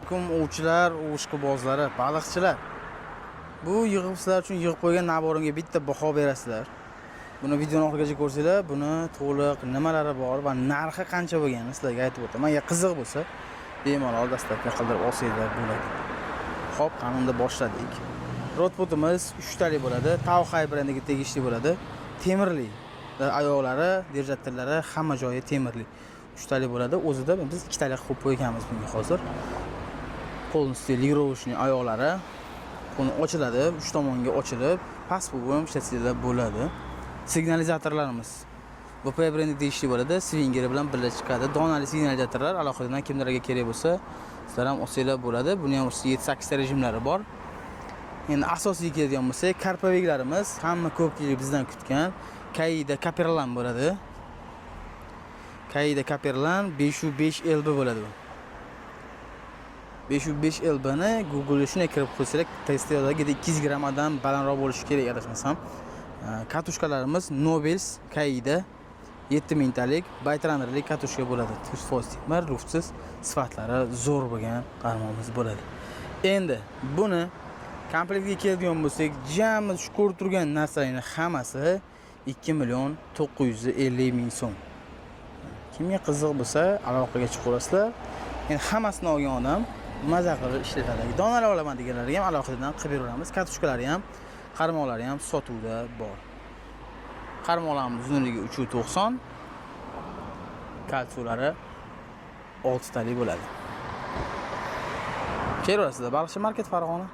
alaykum ovchilar, o'shqibozlari, baliqchilar. Bu yig'ib sizlar uchun yig'ib qo'ygan naborimga bitta baho berasizlar. Buni videoni oxirigacha ko'rsanglar, buni to'liq nimalari bor va narxi qancha bo'lganini sizlarga aytib o'taman. Agar qiziq bo'lsa, bemalol dastlabki qildirib olsanglar bo'ladi. Xo'p, qanunda boshladik. Rotbotimiz 3 talik bo'ladi. Tauhay brendiga tegishli bo'ladi. Temirli. Oyoqlari, dvigaterlari hamma joyi temirli. 3 talik bo'ladi. O'zida biz 2 talik qo'yib qo'yganmiz bunga hozir. Polностью ligirovочный oyoqlari buni ochiladi, 3 tomonga ochilib, past bo'lib ishlatsanglar bo'ladi. Signalizatorlarimiz VP brendiga tegishli bo'ladi. Swingeri bilan birga chiqadi. Donali signalizatorlar alohida kimlarga kerak bo'lsa, sizlar ham olsanglar bo'ladi. Buni ham 7-8 ta rejimlari bor. Endi asosiy keladigan bo'lsak, karpoveglarimiz hamma ko'pchilik bizdan kutgan Kaida Kaperlan bo'ladi. Kaida Kaperlan 505 LB bo'ladi bu. 505 LB ni Google'ga shunday kirib qo'ysak, testlarda 200 grammadan balandroq bo'lishi kerak adashmasam. Katushkalarimiz Nobels Kaida 7000 talik baytranerlik katushka bo'ladi. 100% temir, luftsiz, sifatlari zo'r bo'lgan qarmoqimiz bo'ladi. Endi buni komplektga keladigan bo'lsak, jami shu ko'rib turgan narsalarning hammasi 2.950.000 so'm. Kimga qiziq bo'lsa, aloqaga chiqaverasizlar. Endi hammasini olgan odam maza qilib ishlatadi. Donalar olaman deganlarga ham aloqadan qilib beramiz. Katushkalari ham, qarmoqlari ham sotuvda bor. Qarmoqlarimiz uzunligi 3.90, kalsulari 6 talik bo'ladi. Kelaverasizlar, Baliqchi market Farg'ona.